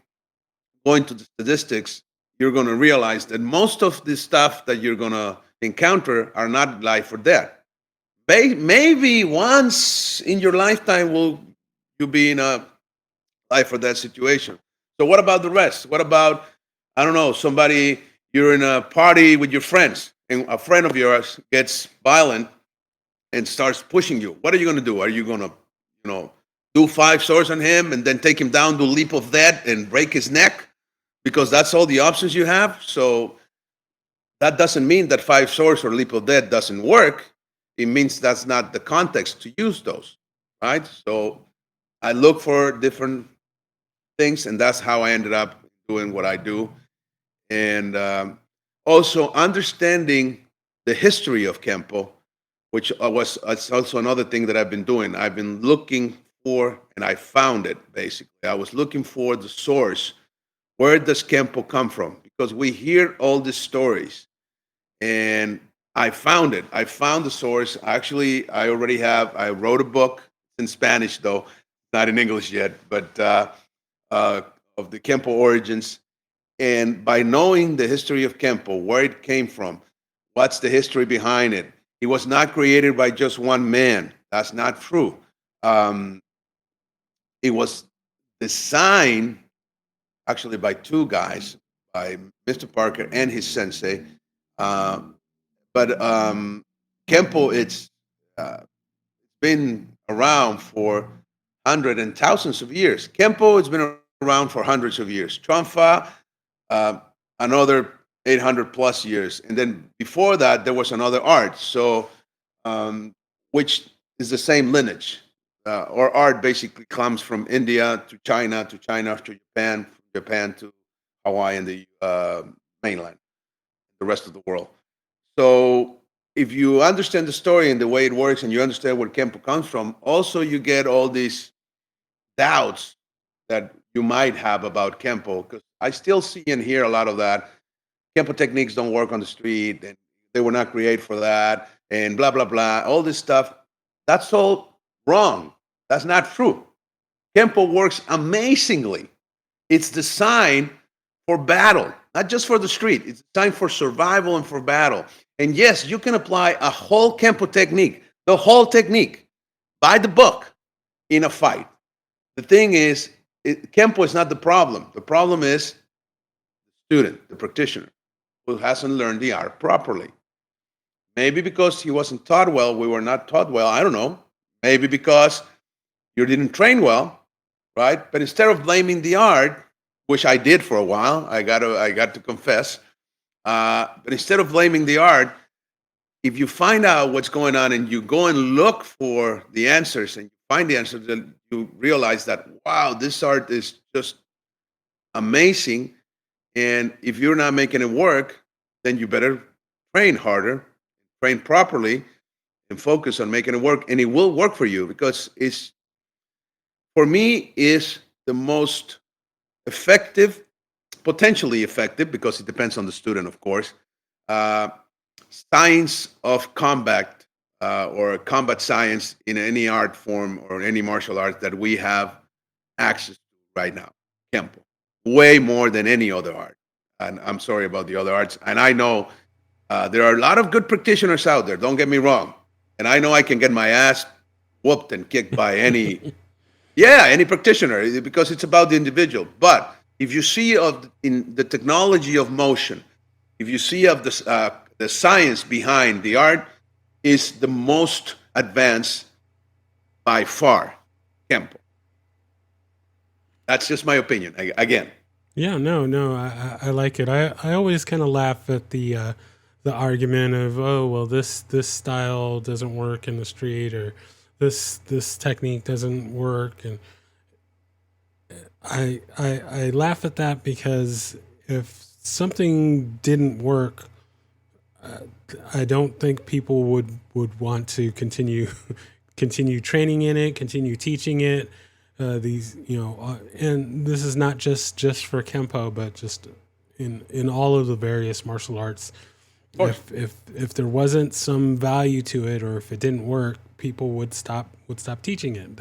S2: go into the statistics, you're going to realize that most of the stuff that you're going to encounter are not life or death. Maybe once in your lifetime will you be in a life or death situation. So what about the rest? What about, I don't know, somebody, you're in a party with your friends and a friend of yours gets violent and starts pushing you? What are you going to do? Are you going to, do 5 swords on him and then take him down, do a leap of death and break his neck? Because that's all the options you have. So that doesn't mean that 5 swords or leap of death doesn't work. It means that's not the context to use those, right? So I look for different things, and that's how I ended up doing what I do. And also understanding the history of Kempo, which was that's also another thing that I've been doing. I've been looking for, and I found it basically. I was looking for the source. Where does Kempo come from? Because we hear all these stories, and I found it. I found the source. Actually, I already have. I wrote a book in Spanish, though not in English yet. But uh, of the Kempo origins. And by knowing the history of Kempo, where it came from, what's the history behind it, it was not created by just one man. That's not true. Um, it was designed actually by two guys, by Mr. Parker and his sensei. Uh, but Kempo, it's uh, been around for hundreds and thousands of years. Kempo has been around for hundreds of years. Trumfa, uh, another 800 plus years. And then before that, there was another art. So, which is the same lineage. Or art basically comes from India to China to Japan, from Japan to Hawaii and the mainland, the rest of the world. So if you understand the story and the way it works, and you understand where Kempo comes from, also you get all these doubts that you might have about Kempo, because I still see and hear a lot of that. Kempo techniques don't work on the street, and they were not created for that, and blah blah blah. All this stuff, that's all wrong. That's not true. Kempo works amazingly. It's designed for battle, not just for the street. It's designed for survival and for battle. And yes, you can apply a whole Kempo technique, the whole technique, by the book in a fight. The thing is, Kempo is not the problem. The problem is the student, the practitioner, who hasn't learned the art properly. Maybe because he wasn't taught well, we were not taught well. I don't know. Maybe because you didn't train well, right? But instead of blaming the art, which I did for a while, I got to confess. But instead of blaming the art, if you find out what's going on and you go and look for the answers and you find the answers, then you realize that wow, this art is just amazing. And if you're not making it work, then you better train harder, train properly, and focus on making it work. And it will work for you, because it's, for me, is the most effective, potentially effective, because it depends on the student, of course, uh, science of combat, or combat science in any art form or any martial art that we have access to right now. Kempo, way more than any other art. And I'm sorry about the other arts. And I know there are a lot of good practitioners out there. Don't get me wrong. And I know I can get my ass whooped and kicked by any, yeah, any practitioner, because it's about the individual. But if you see in the technology of motion, if you see of the science behind the art, is the most advanced by far, Kempo. That's just my opinion. Again,
S1: Yeah, no, I like it. I always kind of laugh at the argument of, oh well, this style doesn't work in the street, or this technique doesn't work, and I laugh at that, because if something didn't work, I don't think people would want to continue continue training in it, continue teaching it. These, and this is not just for Kempo, but just in all of the various martial arts.
S2: of course.
S1: If there wasn't some value to it, or if it didn't work, people would stop teaching it.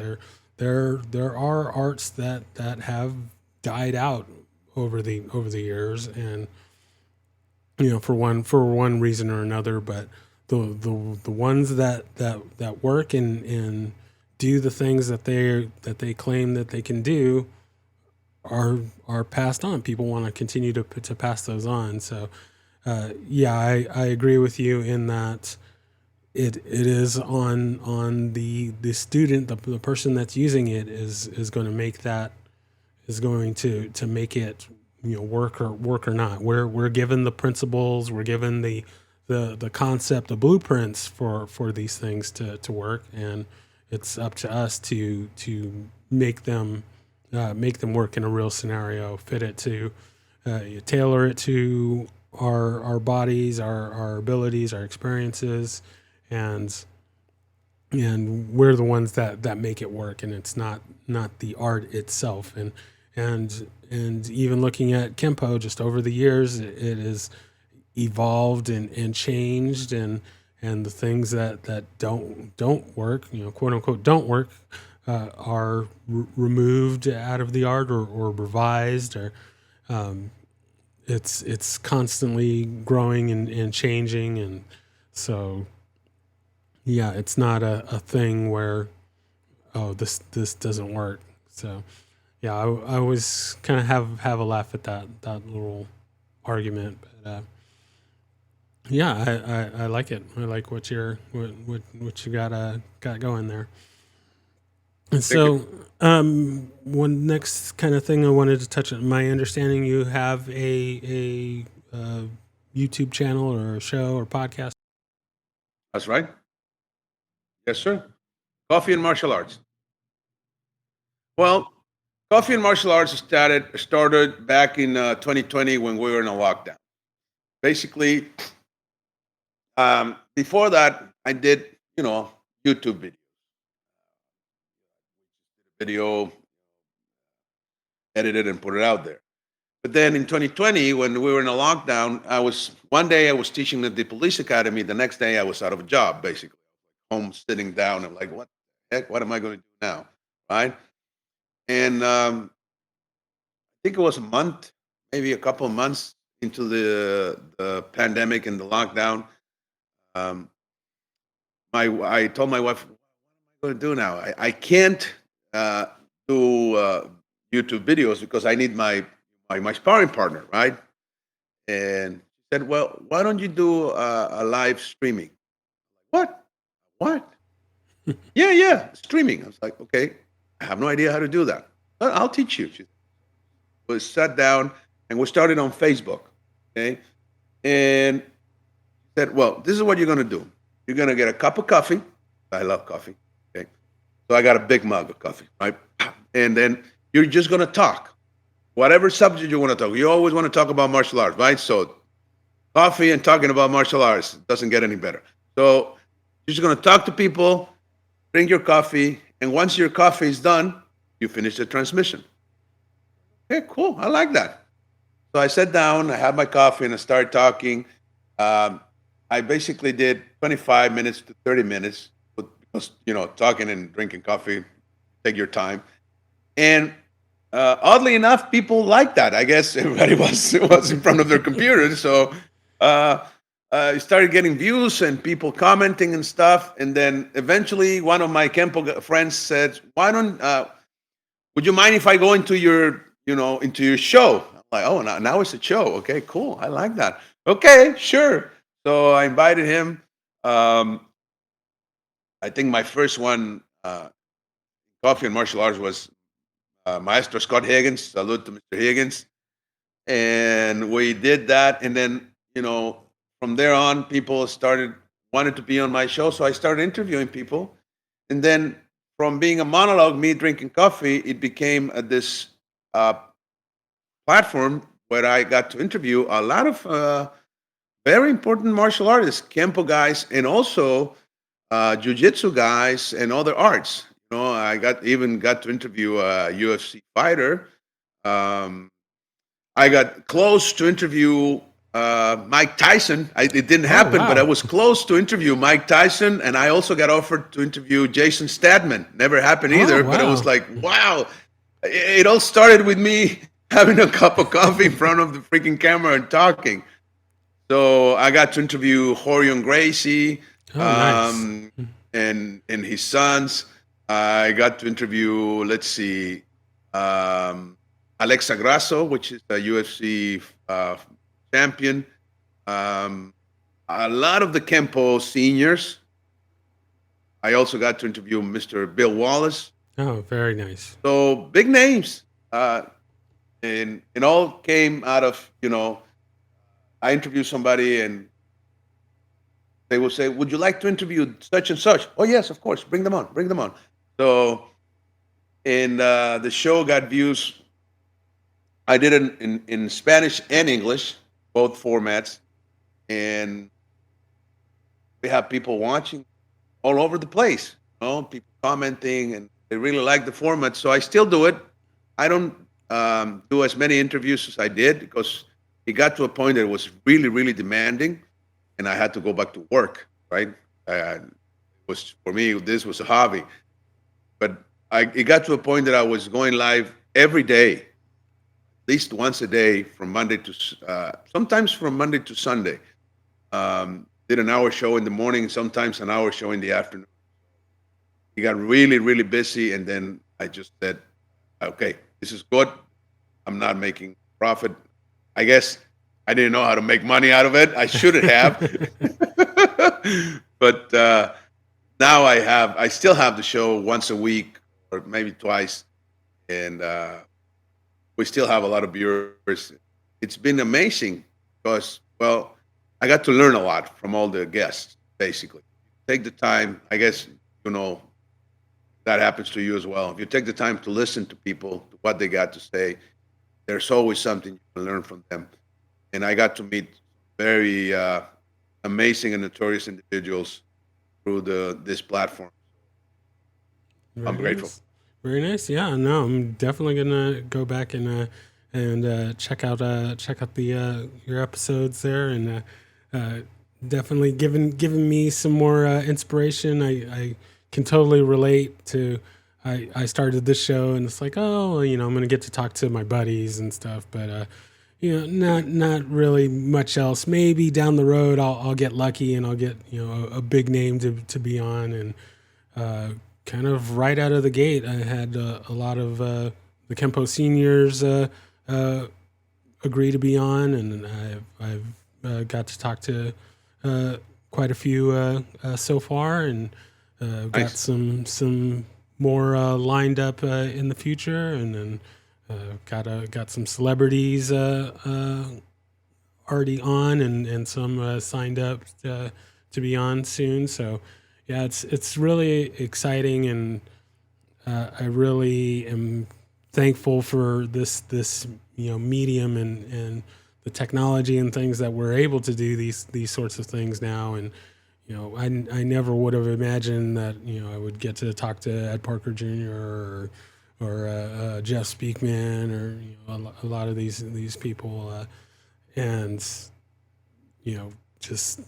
S1: There are arts that have died out over the years, and for one reason or another. But the ones that work and do the things that they claim that they can do are passed on. People want to continue to pass those on. So yeah, I agree with you in that it is on the student, the person that's using it is going to make that, is going to make it work or not. We're given the principles, we're given the concept, the blueprints for these things to work, and it's up to us to make them work in a real scenario, fit it to tailor it to our bodies, our abilities, our experiences, and we're the ones that make it work, and it's not the art itself. And even looking at Kempo, just over the years, it has evolved and changed, and the things that don't work, quote unquote, don't work, are removed out of the art or revised, or it's constantly growing and changing, and so yeah, it's not a thing where this doesn't work. So yeah, I always kind of have a laugh at that little argument, but yeah, I like it. I like what you got going there. And
S2: Thank you.
S1: so, one next kind of thing I wanted to touch on. My understanding, you have a YouTube channel or a show or podcast.
S2: That's right. Yes, sir. Coffee and martial arts. Well, coffee and martial arts started back in 2020 when we were in a lockdown. Basically, before that, I did YouTube video, edited and put it out there. But then in 2020, when we were in a lockdown, one day I was teaching at the police academy. The next day I was out of a job, basically home sitting down. I'm like, what the heck? What am I going to do now? Right? And I think it was a month, maybe a couple of months into the pandemic and the lockdown. Um, I told my wife, "What am I going to do now? I can't uh, do YouTube videos because I need my sparring partner, right?" And she said, "Well, why don't you do a live streaming?" What? What? Yeah, streaming. I was like, "Okay, I have no idea how to do that. I'll teach you." She was sat down and we started on Facebook. Okay, and said, "Well, this is what you're going to do. You're going to get a cup of coffee. I love coffee. Okay, so I got a big mug of coffee, right? And then you're just going to talk, whatever subject you want to talk. You always want to talk about martial arts, right? So coffee and talking about martial arts doesn't get any better. So you're just going to talk to people, drink your coffee, and once your coffee is done, you finish the transmission. Okay, cool. I like that. So I sat down, I had my coffee, and I started talking. Um, I basically did 25 minutes to 30 minutes, because talking and drinking coffee, take your time. And oddly enough, people like that. I guess everybody was in front of their computers, so uh, I started getting views and people commenting and stuff. And then eventually, one of my Kempo friends said, "Why don't would you mind if I go into your show?" I'm like, "Oh, now it's a show. Okay, cool. I like that. Okay, sure." So I invited him. Um, I think my first one, coffee and martial arts, was Maestro Scott Higgins. Salute to Mr. Higgins. And we did that. And then, from there on, people wanted to be on my show. So I started interviewing people. And then from being a monologue, me drinking coffee, it became this uh, platform where I got to interview a lot of very important martial artists, Kempo guys, and also jiu-jitsu guys and other arts. I got to interview a UFC fighter. Um, I got close to interview Mike Tyson. It didn't
S1: Oh
S2: happen, but I
S1: wow!
S2: was close to interview Mike Tyson, and I also got offered to interview Jason Stadman. Never happened
S1: Oh
S2: either, but it was
S1: wow!
S2: like, wow. It all started with me having a cup of coffee in front of the freaking camera and talking. So I got to interview Horion Gracie
S1: Oh nice!
S2: and his sons. I got to interview, let's see, um, Alexa Grasso, which is a UFC champion. Um, a lot of the Kempo seniors. I also got to interview Mr. Bill Wallace.
S1: Oh, very nice.
S2: So big names. And it all came out of, I interview somebody and they will say, "Would you like to interview such and such?" "Oh, yes, of course. Bring them on. Bring them on." So, and the show got views. I did it in Spanish and English, both formats. And we have people watching all over the place, people commenting, and they really like the format. So I still do it. I don't do as many interviews as I did because it got to a point that it was really, really demanding, and I had to go back to work. Right? It was for me. This was a hobby, but it got to a point that I was going live every day, at least once a day, from Monday to sometimes from Monday to Sunday. Did an hour show in the morning, sometimes an hour show in the afternoon. It got really, really busy, and then I just said, "Okay, this is good. I'm not making profit. I guess I didn't know how to make money out of it. I should have, but now I still have the show once a week or maybe twice, and we still have a lot of viewers. It's been amazing because, well, I got to learn a lot from all the guests. Basically, take the time. I guess that happens to you as well. If you take the time to listen to people, to what they got to say, there's always something you can learn from them. And I got to meet very amazing and notorious individuals through this platform. I'm grateful.
S1: Nice. Very nice. Yeah, no, I'm definitely gonna go back and check out the your episodes there, and definitely giving me some more inspiration. I can totally relate to. I started this show, and it's like, oh, I'm gonna get to talk to my buddies and stuff, but not really much else. Maybe down the road, I'll get lucky and I'll get a big name to be on, and kind of right out of the gate, I had a lot of the Kempo seniors agree to be on, and I've got to talk to quite a few so far, and got
S2: Nice.
S1: some more lined up in the future, and then got some celebrities already on, and some signed up to be on soon. So yeah, it's really exciting, and I really am thankful for this medium and the technology and things that we're able to do these sorts of things now. And I never would have imagined that I would get to talk to Ed Parker Jr. or Jeff Speakman, or a lot of these people, and just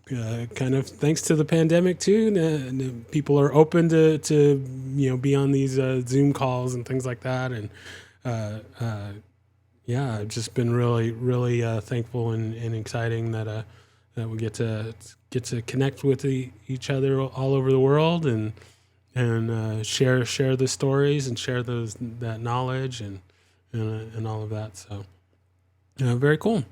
S1: kind of thanks to the pandemic too, the people are open to be on these Zoom calls and things like that, and yeah, I've just been really thankful and exciting that we get to connect with each other all over the world, and share the stories and share that knowledge and all of that. So very cool.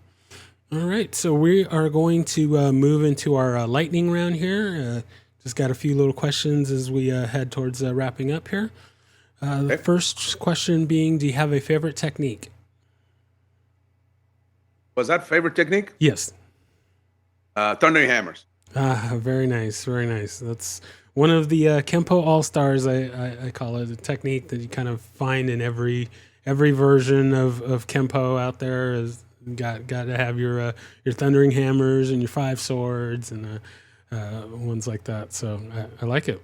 S1: All right, so we are going to move into our lightning round here. Just got a few little questions as we head towards wrapping up here. The first question being, do you have a favorite technique?
S2: Was that favorite technique?
S1: Yes.
S2: Thundering hammers.
S1: Very nice, very nice. That's one of the Kempo All-Stars, I call it, a technique that you kind of find in every version of Kempo out there. Is got to have your thundering hammers and your 5 swords and ones like that. So I like it.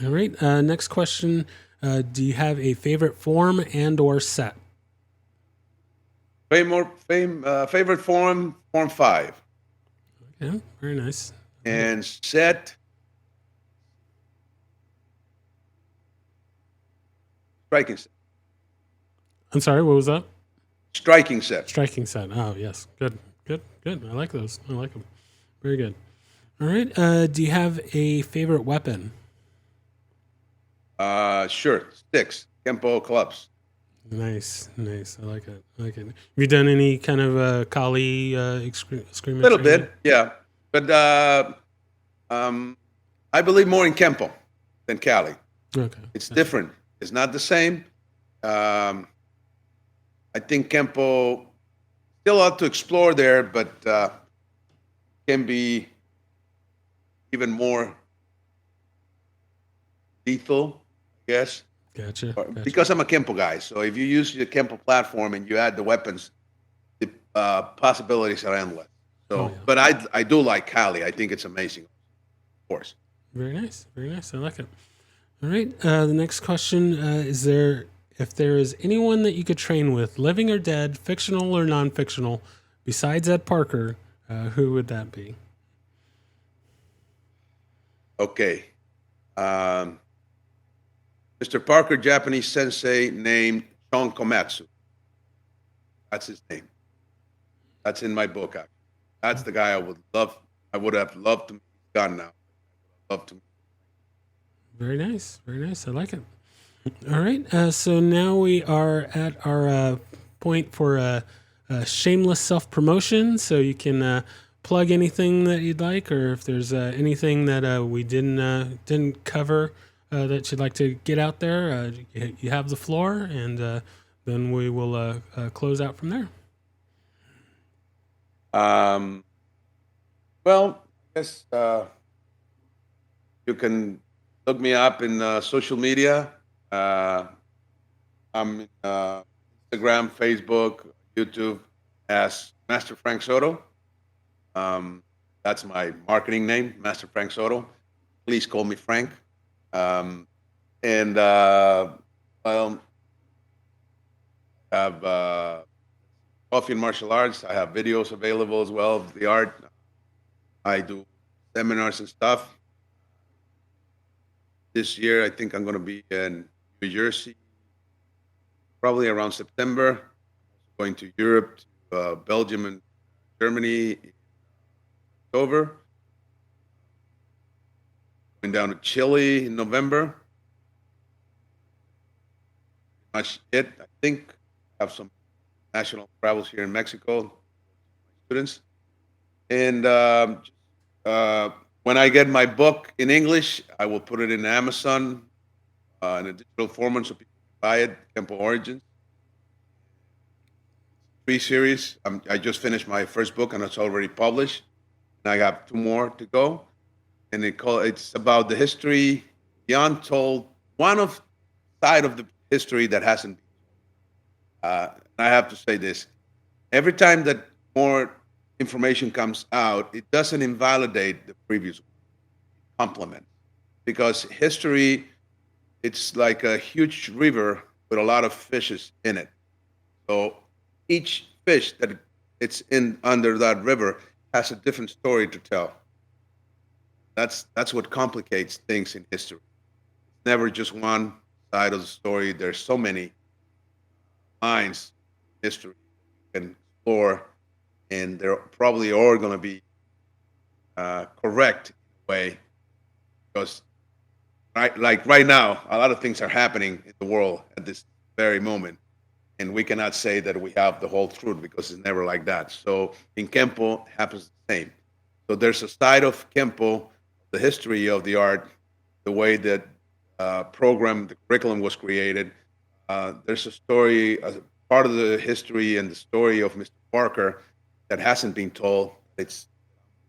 S1: All right. Next question. Do you have a favorite form and or set?
S2: Favorite form 5.
S1: Yeah, very nice.
S2: And set striking set.
S1: I'm sorry, what was that?
S2: Striking set.
S1: Striking set. Oh, yes. Good. I like those. I like them. Very good. All right. Do you have a favorite weapon?
S2: Sure. Sticks. Kenpo clubs.
S1: Nice. I like it. Have you done any kind of Kali scrimmage?
S2: A little bit, yeah. But I believe more in Kenpo than Cali.
S1: Okay.
S2: It's different. It's not the same. I think Kenpo still ought to explore there, but can be even more lethal, I guess.
S1: Gotcha.
S2: Because I'm a Kenpo guy. So if you use the Kenpo platform and you add the weapons, the possibilities are endless. So, but I do like Cali. I think it's amazing. Of course.
S1: Very nice. I like it. All right. The next question is if there is anyone that you could train with, living or dead, fictional or non-fictional, besides Ed Parker, who would that be?
S2: Okay. Mr. Parker, Japanese sensei named Shon Komatsu. That's his name. That's in my book, actually. That's the guy I would have loved to meet. He's gone now. Love to meet.
S1: Very nice. Very nice. I like it. All right. So now we are at our point for shameless self promotion. So you can plug anything that you'd like, or if there's anything that we didn't cover that you'd like to get out there, you have the floor, and then we will close out from there.
S2: Well, I guess you can look me up in social media. I'm in Instagram, Facebook, YouTube as Master Frank Soto. That's my marketing name, Master Frank Soto. Please call me Frank. And well, I have coffee and martial arts. I have videos available as well of the art. I do seminars and stuff. This year, I think I'm going to be in New Jersey, probably around September. Going to Europe, to Belgium and Germany in October. Going down to Chile in November. Much it. I think I have some national travels here in Mexico, students. And when I get my book in English, I will put it in Amazon in a digital format so people can buy it. Kempo Origins. 3 series. I just finished my first book and it's already published. And I have 2 more to go. And it's about the history, the untold, one of side of the history that hasn't been. I have to say this: every time that more information comes out, it doesn't invalidate the previous one. It complements, because history, it's like a huge river with a lot of fishes in it. So each fish that it's in under that river has a different story to tell. That's what complicates things in history. It's never just one side of the story. There's so many lines in history you can explore, and they're probably all going to be correct in a way, because right now, a lot of things are happening in the world at this very moment, and we cannot say that we have the whole truth because it's never like that. So in Kempo, it happens the same. So there's a side of Kempo, the history of the art, the way that the curriculum was created. There's a story, part of the history and the story of Mr. Parker that hasn't been told. It's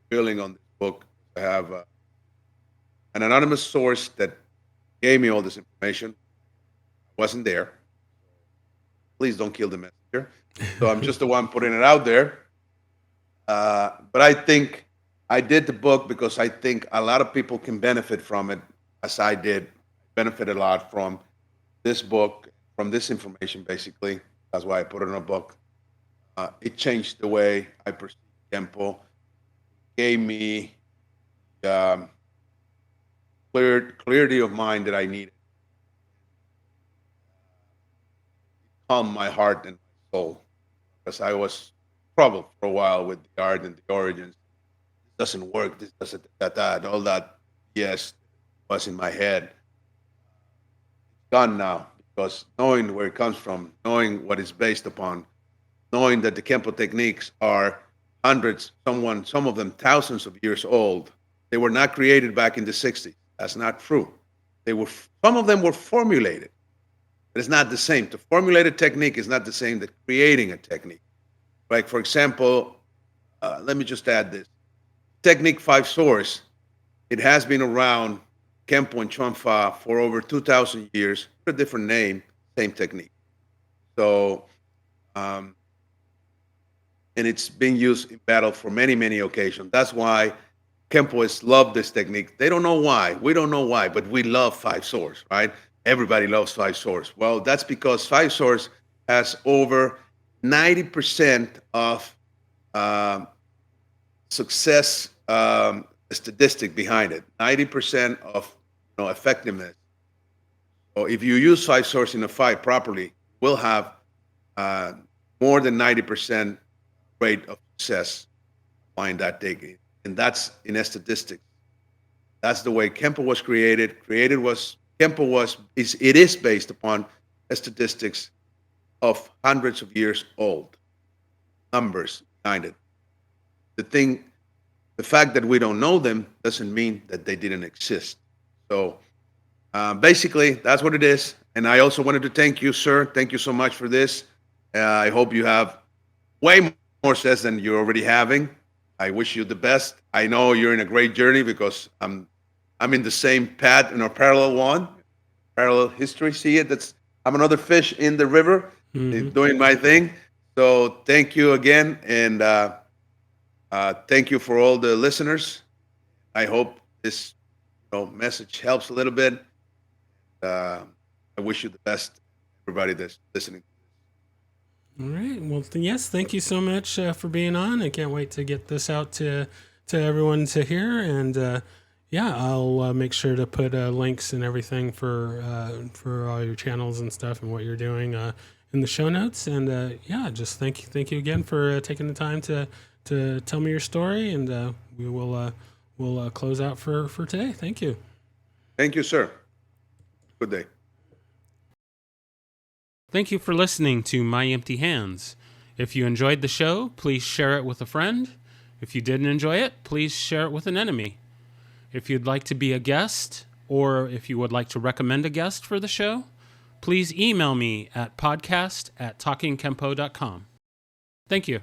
S2: building on this book. I have an anonymous source that gave me all this information. I wasn't there. Please don't kill the messenger. So I'm just the one putting it out there. But I think I did the book because I think a lot of people can benefit from it, as I did. Benefit a lot from this book, from this information, basically. That's why I put it in a book. It changed the way I perceive Kenpo. Gave me clarity of mind that I needed. Calmed my heart and my soul, because I was troubled for a while with the art and the origins. This doesn't work. This doesn't that all that. Yes, was in my head. It's gone now, because knowing where it comes from, knowing what it's based upon, knowing that the Kempo techniques are hundreds, some of them thousands of years old. They were not created back in the 60s. That's not true. Some of them were formulated. But it's not the same. To formulate a technique is not the same that creating a technique. Like, for example, let me just add this. Technique 5 source, it has been around Kempo and Chonfa for over 2,000 years, with a different name, same technique. So, and it's being used in battle for many, many occasions. That's why Kempoists love this technique. They don't know why. We don't know why, but we love 5 source, right? Everybody loves 5 source. Well, that's because 5 source has over 90% of success statistic behind it. 90% of effectiveness. So if you use five swords in a fight properly, we'll have more than 90% rate of success applying that technique. And that's in statistics. That's the way Kempo was created. It is based upon statistics of hundreds of years old, numbers behind it. The fact that we don't know them doesn't mean that they didn't exist. So basically, that's what it is. And I also wanted to thank you, sir. Thank you so much for this. I hope you have way more success than you're already having. I wish you the best. I know you're in a great journey because I'm in the same path in a parallel history. See it? I'm another fish in the river, doing my thing. So thank you again, and thank you for all the listeners. I hope this message helps a little bit. I wish you the best, everybody that's listening.
S1: All right. Well, yes, thank you so much for being on. I can't wait to get this out to everyone to hear. And yeah, I'll make sure to put links and everything for all your channels and stuff and what you're doing in the show notes. And yeah, just thank you again for taking the time to tell me your story. And we'll close out for today. Thank you.
S2: Thank you, sir. Good day.
S1: Thank you for listening to My Empty Hands. If you enjoyed the show, please share it with a friend. If you didn't enjoy it, please share it with an enemy. If you'd like to be a guest, or if you would like to recommend a guest for the show, please email me at podcast@talkingkempo.com. Thank you.